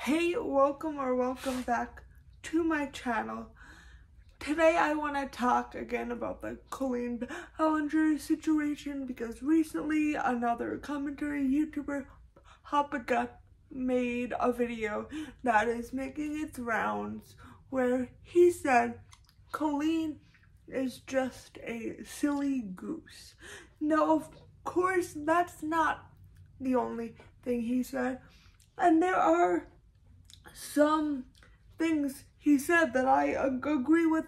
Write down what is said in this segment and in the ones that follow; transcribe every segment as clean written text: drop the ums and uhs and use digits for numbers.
Hey, welcome back to my channel. Today I want to talk again about the Colleen Ballinger situation because recently another commentary YouTuber, Horrendous, made a video that is making its rounds where he said Colleen is just a silly goose. Now, of course, that's not the only thing he said, and there are some things he said that I agree with,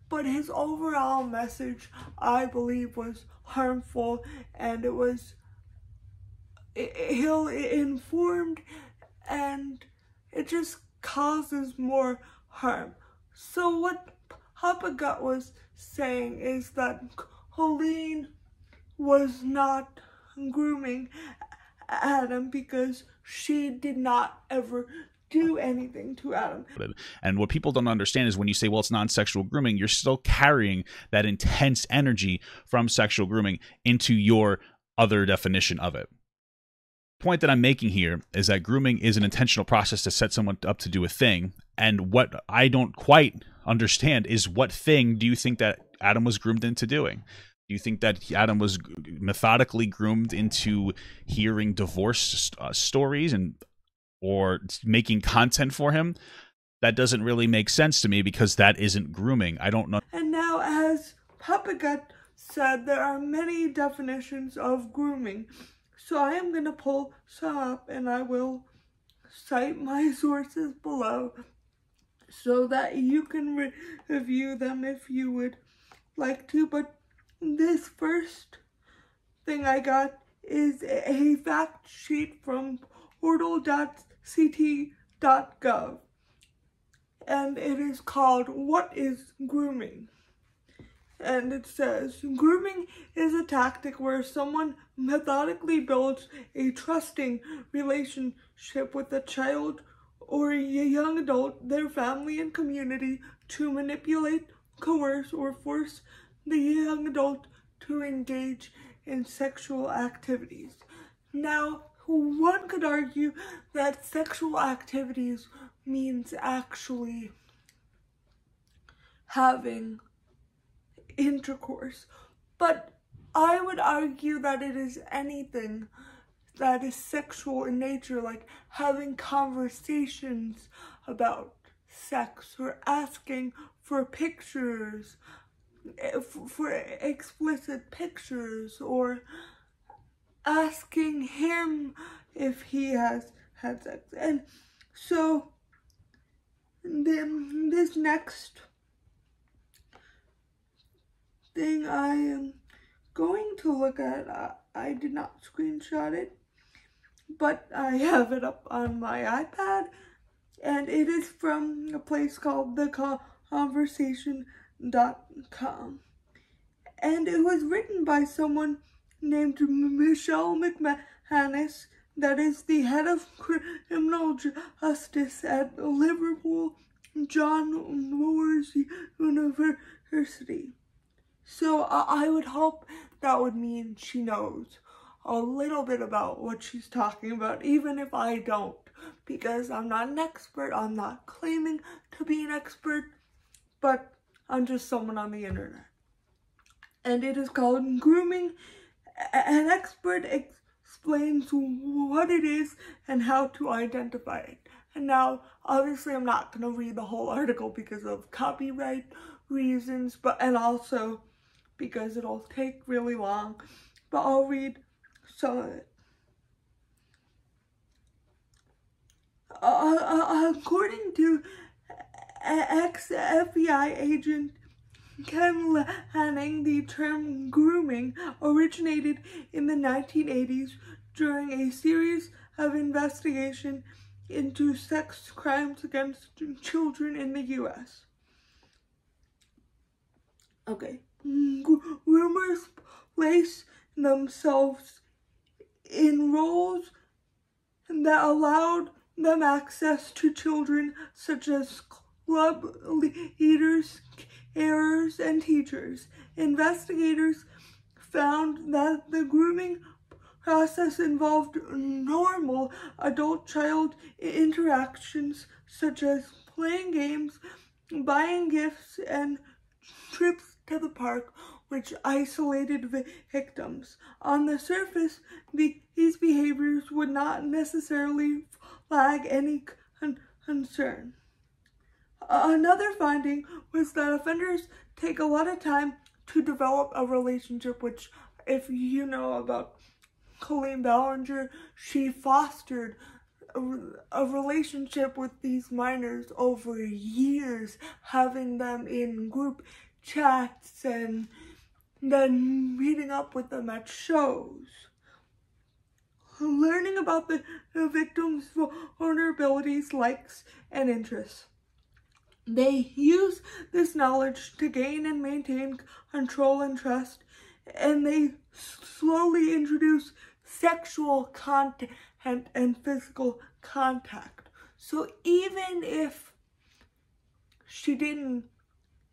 but his overall message, I believe, was harmful, and it was ill-informed, and it just causes more harm. So what Horrendous was saying is that Colleen was not grooming Adam because she did not ever do anything to Adam. And what people don't understand is when you say, well, it's non-sexual grooming, you're still carrying that intense energy from sexual grooming into your other definition of it. The point that I'm making here is that grooming is an intentional process to set someone up to do a thing. And what I don't quite understand is, what thing do you think that Adam was groomed into doing? Do you think that Adam was methodically groomed into hearing divorce stories or making content for him? That doesn't really make sense to me, because that isn't grooming. I don't know. And now, as Horrendous said, there are many definitions of grooming. So I am going to pull some up, and I will cite my sources below so that you can review them if you would like to. But this first thing I got is a fact sheet from portal.ct.gov, and it is called "What is Grooming?" And it says, grooming is a tactic where someone methodically builds a trusting relationship with a child or a young adult, their family and community, to manipulate, coerce, or force the young adult to engage in sexual activities. Now, one could argue that sexual activities means actually having intercourse, but I would argue that it is anything that is sexual in nature, like having conversations about sex, or asking for pictures, for explicit pictures, or asking him if he has had sex. And so then this next thing I am going to look at, I did not screenshot it, but I have it up on my iPad, and it is from a place called theconversation.com, and it was written by someone named Michelle McManus, that is the head of criminal justice at Liverpool John Moores University. So I would hope that would mean she knows a little bit about what she's talking about, even if I don't, because I'm not an expert. I'm not claiming to be an expert, but I'm just someone on the internet. And it is called Grooming. An expert explains what it is and how to identify it. And now, obviously, I'm not going to read the whole article because of copyright reasons, and also because it'll take really long, but I'll read some of it. According to ex-FBI agent Ken Lanning, the term grooming originated in the 1980s during a series of investigations into sex crimes against children in the U.S. Okay. Groomers place themselves in roles that allowed them access to children, such as club leaders, carers, and teachers. Investigators found that the grooming process involved normal adult-child interactions such as playing games, buying gifts, and trips to the park, which isolated victims. On the surface, these behaviors would not necessarily flag any concern. Another finding was that offenders take a lot of time to develop a relationship, which, if you know about Colleen Ballinger, she fostered a relationship with these minors over years, having them in group chats and then meeting up with them at shows. Learning about the victim's vulnerabilities, likes, and interests. They use this knowledge to gain and maintain control and trust, and they slowly introduce sexual content and physical contact. So even if she didn't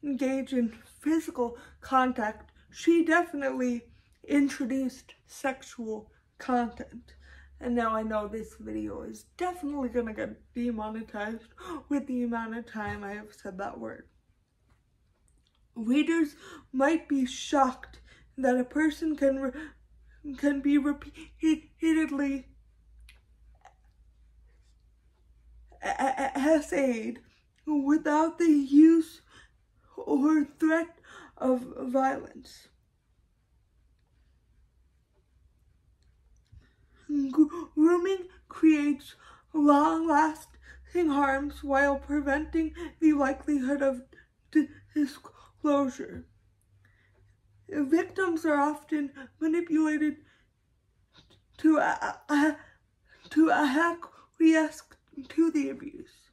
engage in physical contact, she definitely introduced sexual content. And now I know this video is definitely gonna get demonetized with the amount of time I have said that word. Readers might be shocked that a person can be repeatedly essayed without the use or threat of violence. Grooming creates long-lasting harms while preventing the likelihood of disclosure. Victims are often manipulated to acquiesce to the abuse.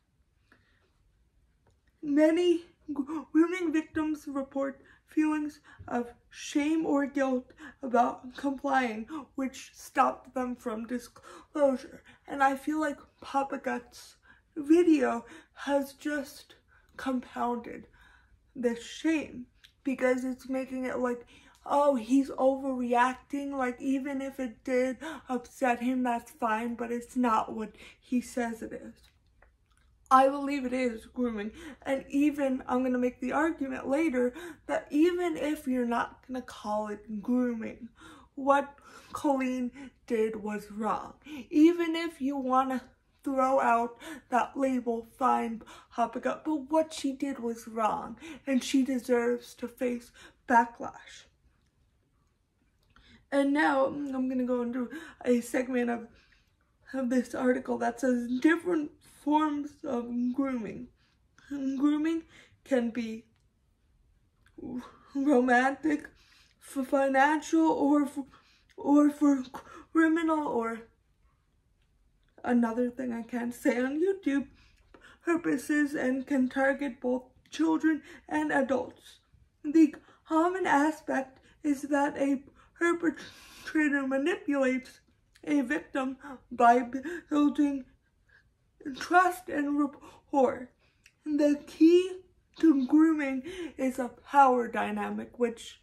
Many grooming victims report feelings of shame or guilt about complying, which stopped them from disclosure. And I feel like Papa Gut's video has just compounded this shame, because it's making it like, oh, he's overreacting, like even if it did upset him, that's fine, but it's not what he says it is. I believe it is grooming, and even, I'm going to make the argument later, that even if you're not going to call it grooming, what Colleen did was wrong. Even if you want to throw out that label, fine, Papa Gut, but what she did was wrong, and she deserves to face backlash. And now, I'm going to go into a segment of this article that says different forms of grooming. Grooming can be romantic, for financial, or for criminal, or another thing I can't say on YouTube purposes, and can target both children and adults. The common aspect is that a perpetrator manipulates a victim by building trust and rapport. The key to grooming is a power dynamic, which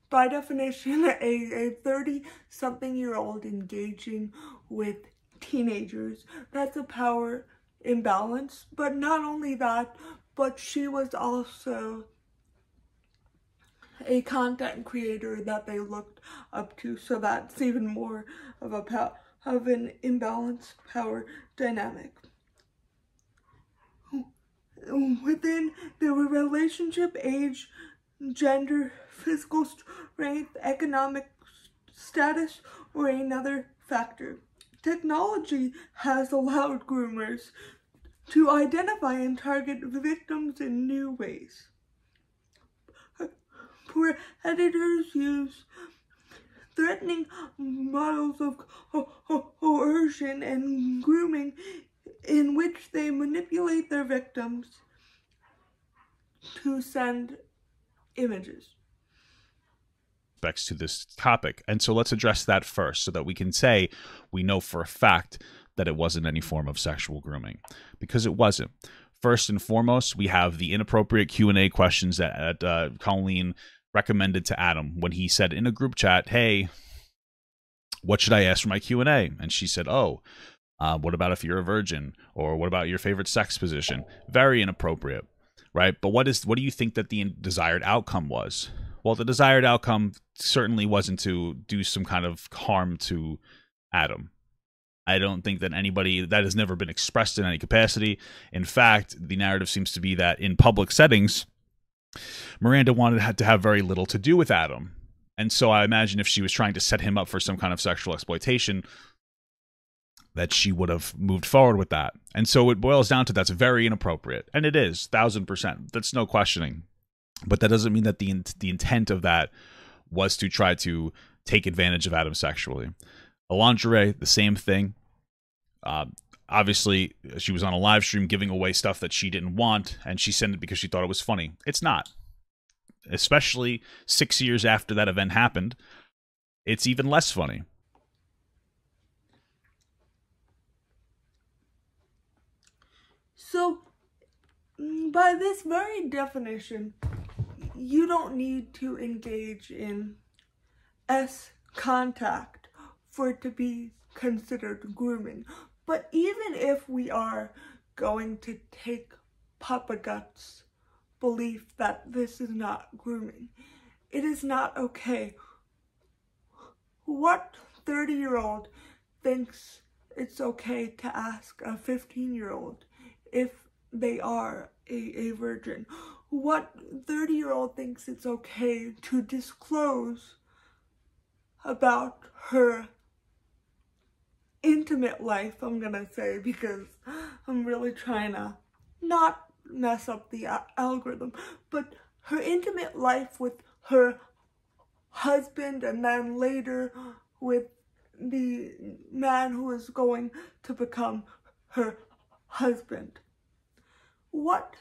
by definition a 30-something-year-old engaging with teenagers, that's a power imbalance. But not only that, but she was also a content creator that they looked up to, so that's even more of an imbalanced power dynamic. Within the relationship, age, gender, physical strength, economic status, or another factor. Technology has allowed groomers to identify and target victims in new ways. Predators use threatening models of coercion and grooming in which they manipulate their victims to send images. To this topic. And so let's address that first, so that we can say we know for a fact that it wasn't any form of sexual grooming, because it wasn't. First and foremost, we have the inappropriate Q&A questions that Colleen recommended to Adam when he said in a group chat, hey, what should I ask for my Q&A? And she said, oh, what about if you're a virgin? Or what about your favorite sex position? Very inappropriate, right? But what do you think that the desired outcome was? Well, the desired outcome certainly wasn't to do some kind of harm to Adam. I don't think that anybody, that has never been expressed in any capacity. In fact, the narrative seems to be that in public settings, Miranda had to have very little to do with Adam. And so I imagine if she was trying to set him up for some kind of sexual exploitation, that she would have moved forward with that. And so it boils down to that's very inappropriate. And it is, 1,000%. That's no questioning. But that doesn't mean that the intent of that was to try to take advantage of Adam sexually. A lingerie, the same thing. Obviously, she was on a live stream giving away stuff that she didn't want, and she sent it because she thought it was funny. It's not. Especially 6 years after that event happened, it's even less funny. So, by this very definition, you don't need to engage in contact for it to be considered grooming. But even if we are going to take Papa Gut's belief that this is not grooming, it is not okay. What 30-year-old thinks it's okay to ask a 15-year-old if they are a virgin? What 30-year-old thinks it's okay to disclose about her intimate life, I'm gonna say, because I'm really trying to not mess up the algorithm, but her intimate life with her husband and then later with the man who is going to become her husband? What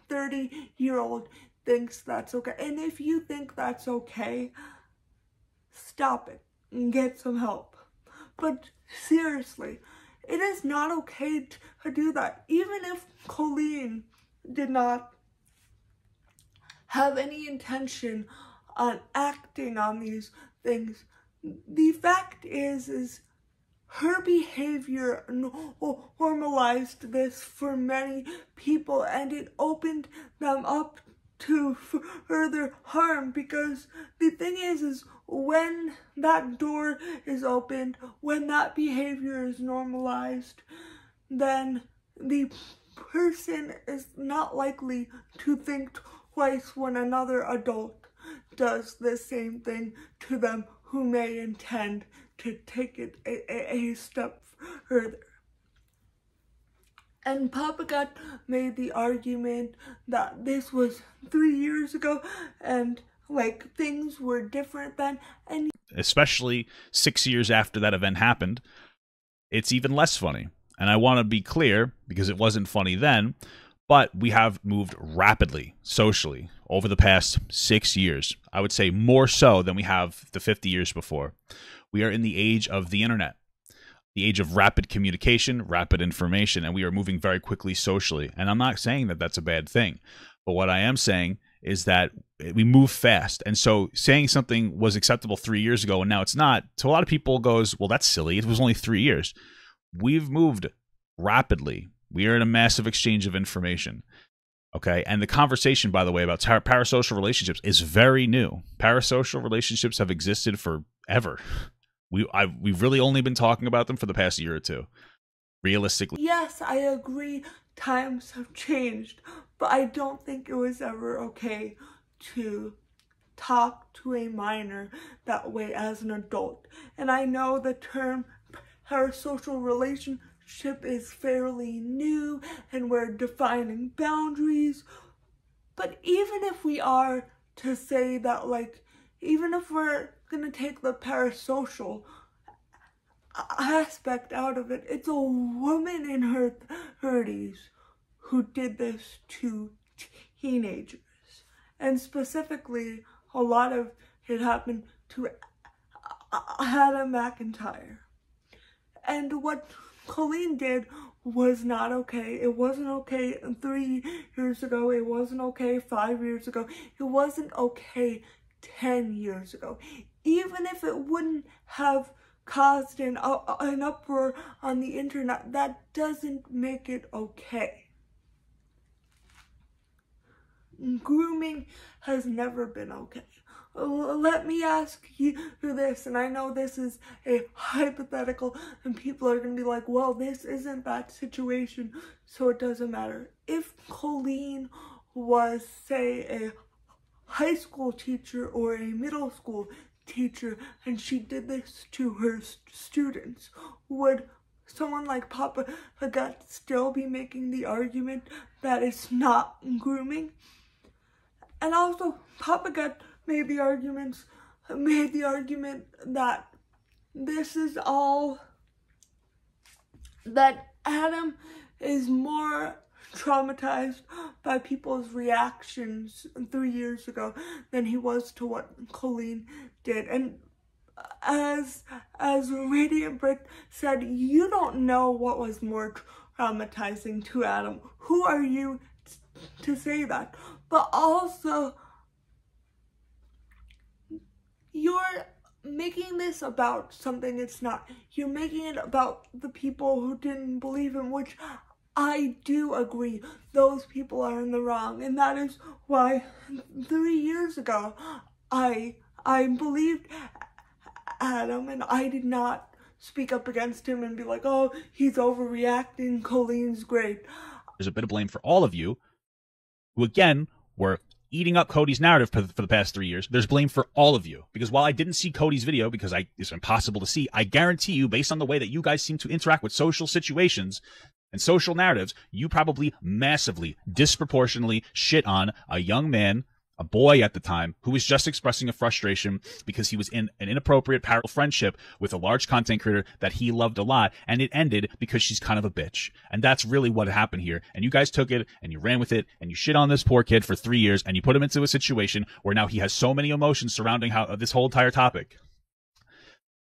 30-year-old thinks that's okay? And if you think that's okay, stop it and get some help. But seriously, it is not okay to do that. Even if Colleen did not have any intention on acting on these things, the fact is her behavior normalized this for many people, and it opened them up to further harm, because the thing is when that door is opened, when that behavior is normalized, then the person is not likely to think twice when another adult does the same thing to them who may intend to take it a step further. And Papa Gut made the argument that this was 3 years ago and like things were different then, and especially 6 years after that event happened, it's even less funny. And I want to be clear, because it wasn't funny then, but we have moved rapidly socially over the past 6 years. I would say more so than we have the 50 years before. We are in the age of the internet, the age of rapid communication, rapid information, and we are moving very quickly socially. And I'm not saying that that's a bad thing, but what I am saying is that we move fast. And so saying something was acceptable 3 years ago and now it's not, to a lot of people goes, well, that's silly. It was only 3 years. We've moved rapidly. We are in a massive exchange of information. Okay. And the conversation, by the way, about parasocial relationships is very new. Parasocial relationships have existed forever. We've really only been talking about them for the past year or two, realistically. Yes, I agree, times have changed, but I don't think it was ever okay to talk to a minor that way as an adult. And I know the term parasocial relationship is fairly new and we're defining boundaries, but even if we are to say that, like, even if we're gonna take the parasocial aspect out of it, it's a woman in her 30s who did this to teenagers. And specifically, a lot of it happened to Adam McIntyre. And what Colleen did was not okay. It wasn't okay 3 years ago. It wasn't okay 5 years ago. It wasn't okay 10 years ago. Even if it wouldn't have caused an uproar on the internet, that doesn't make it okay. Grooming has never been okay. Let me ask you this, and I know this is a hypothetical, and people are going to be like, well, this isn't that situation, so it doesn't matter. If Colleen was, say, a high school teacher or a middle school teacher, and she did this to her students, would someone like Papa Gut still be making the argument that it's not grooming? And also, Papa Gut made the argument that this is all, that Adam is more traumatized by people's reactions 3 years ago than he was to what Colleen did. And as Radiant Brick said, you don't know what was more traumatizing to Adam. Who are you to say that? But also, you're making this about something it's not. You're making it about the people who didn't believe him, which I do agree. Those people are in the wrong. And that is why 3 years ago, I believed Adam, and I did not speak up against him and be like, oh, he's overreacting, Colleen's great. There's a bit of blame for all of you who, again, were eating up Cody's narrative for the past 3 years. There's blame for all of you. Because while I didn't see Cody's video, because it's impossible to see, I guarantee you, based on the way that you guys seem to interact with social situations and social narratives, you probably massively, disproportionately shit on a young man, a boy at the time, who was just expressing a frustration because he was in an inappropriate parallel friendship with a large content creator that he loved a lot, and it ended because she's kind of a bitch. And that's really what happened here. And you guys took it, and you ran with it, and you shit on this poor kid for 3 years, and you put him into a situation where now he has so many emotions surrounding this whole entire topic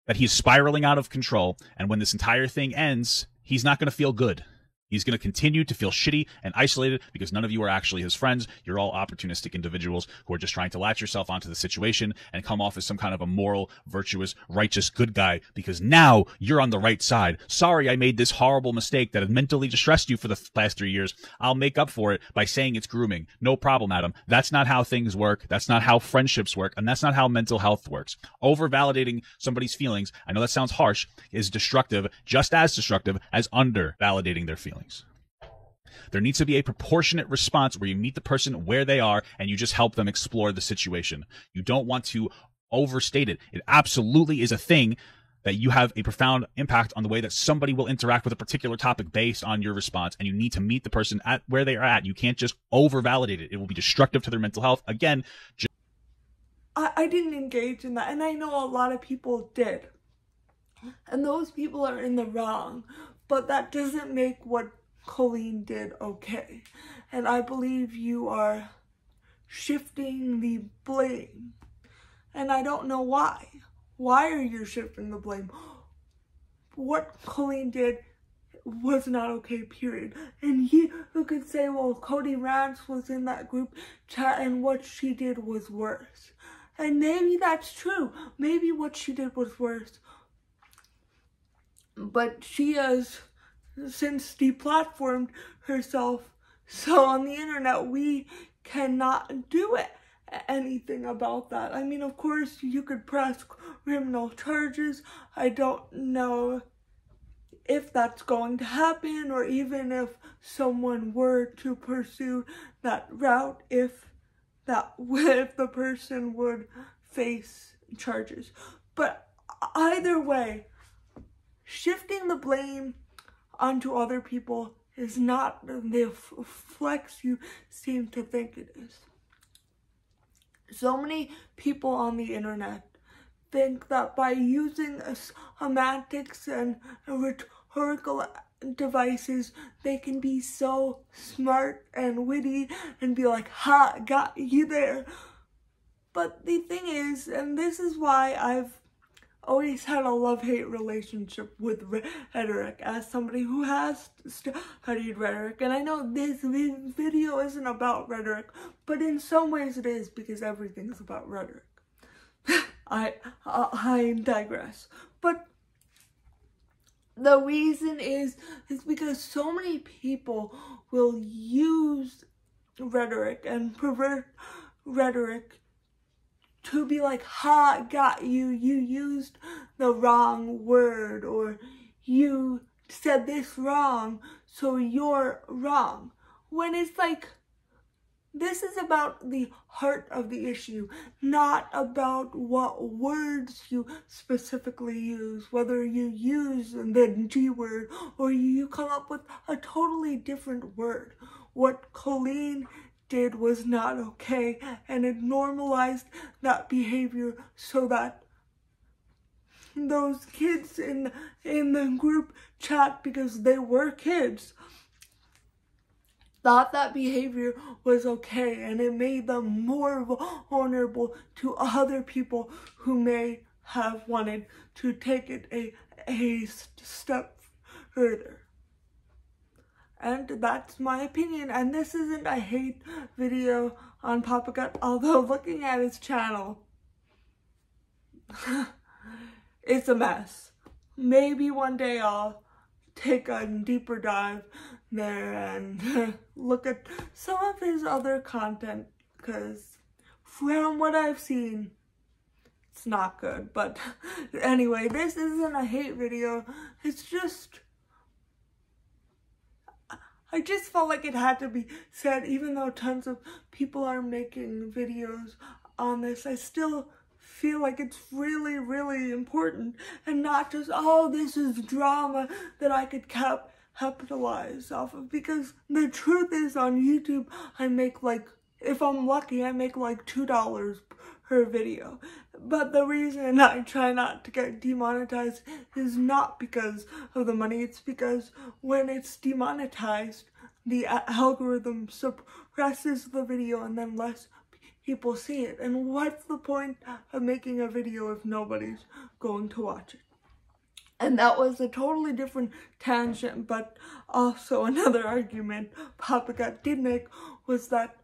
that he's spiraling out of control, and when this entire thing ends, he's not going to feel good. He's going to continue to feel shitty and isolated because none of you are actually his friends. You're all opportunistic individuals who are just trying to latch yourself onto the situation and come off as some kind of a moral, virtuous, righteous, good guy because now you're on the right side. Sorry, I made this horrible mistake that had mentally distressed you for the past 3 years. I'll make up for it by saying it's grooming. No problem, Adam. That's not how things work. That's not how friendships work. And that's not how mental health works. Over-validating somebody's feelings, I know that sounds harsh, is destructive, just as destructive as under-validating their feelings. There needs to be a proportionate response where you meet the person where they are and you just help them explore the situation. You don't want to overstate it. It absolutely is a thing that you have a profound impact on the way that somebody will interact with a particular topic based on your response, and you need to meet the person at where they are at. You can't just over-validate it. It will be destructive to their mental health. Again, I didn't engage in that, and I know a lot of people did. And those people are in the wrong. But that doesn't make what Colleen did okay. And I believe you are shifting the blame. And I don't know why. Why are you shifting the blame? What Colleen did was not okay, period. And you could say, well, Cody Rance was in that group chat and what she did was worse. And maybe that's true. Maybe what she did was worse. But she has since deplatformed herself, so on the internet we cannot do anything about that. I mean, of course, you could press criminal charges. I don't know if that's going to happen, or even if someone were to pursue that route, if the person would face charges. But either way, shifting the blame onto other people is not the flex you seem to think it is. So many people on the internet think that by using semantics and rhetorical devices, they can be so smart and witty and be like, ha, got you there. But the thing is, and this is why I've always had a love-hate relationship with rhetoric, as somebody who has studied rhetoric. And I know this video isn't about rhetoric, but in some ways it is, because everything's about rhetoric. I digress. But the reason is because so many people will use rhetoric and pervert rhetoric to be like, ha, got you, you used the wrong word, or you said this wrong, so you're wrong. When it's like, this is about the heart of the issue, not about what words you specifically use, whether you use the G word or you come up with a totally different word. What Colleen did was not okay, and it normalized that behavior so that those kids in the group chat, because they were kids, thought that behavior was okay, and it made them more vulnerable to other people who may have wanted to take it a step further. And that's my opinion, and this isn't a hate video on Papa Gut, although looking at his channel, it's a mess. Maybe one day I'll take a deeper dive there and look at some of his other content, because from what I've seen, it's not good. But anyway, this isn't a hate video. It's just, I just felt like it had to be said, even though tons of people are making videos on this. I still feel like it's really, really important, and not just, oh, this is drama that I could capitalize off of, because the truth is, on YouTube, I make like, if I'm lucky, I make like $2 per video. But the reason I try not to get demonetized is not because of the money. It's because when it's demonetized, the algorithm suppresses the video and then less people see it. And what's the point of making a video if nobody's going to watch it? And that was a totally different tangent, but also another argument Papa Gut did make was that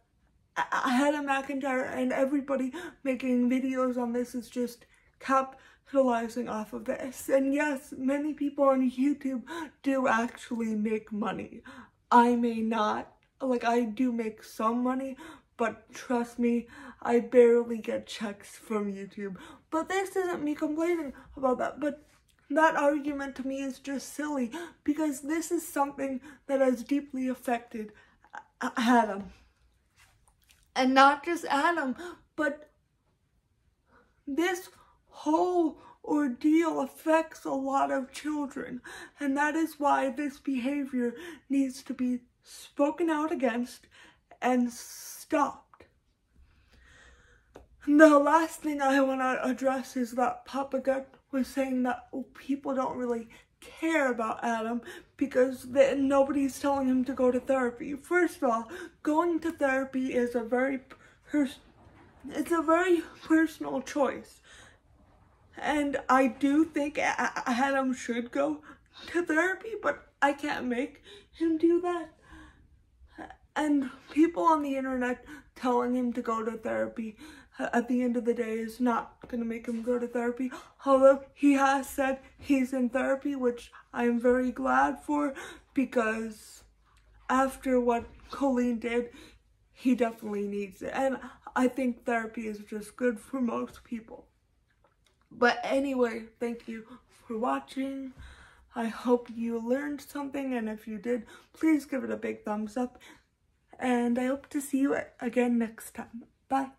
Adam McIntyre and everybody making videos on this is just capitalizing off of this. And yes, many people on YouTube do actually make money. I may not, like, I do make some money, but trust me, I barely get checks from YouTube. But this isn't me complaining about that, but that argument to me is just silly, because this is something that has deeply affected Adam. And not just Adam, but this whole ordeal affects a lot of children. And that is why this behavior needs to be spoken out against and stopped. The last thing I want to address is that Papa Gut was saying that people don't really care about Adam because nobody's telling him to go to therapy. First of all, going to therapy is a very personal choice, and I do think Adam should go to therapy, but I can't make him do that. And people on the internet telling him to go to therapy at the end of the day is not going to make him go to therapy. Although he has said he's in therapy, which I'm very glad for, because after what Colleen did, he definitely needs it. And I think therapy is just good for most people. But anyway, thank you for watching. I hope you learned something, and if you did, please give it a big thumbs up. And I hope to see you again next time. Bye.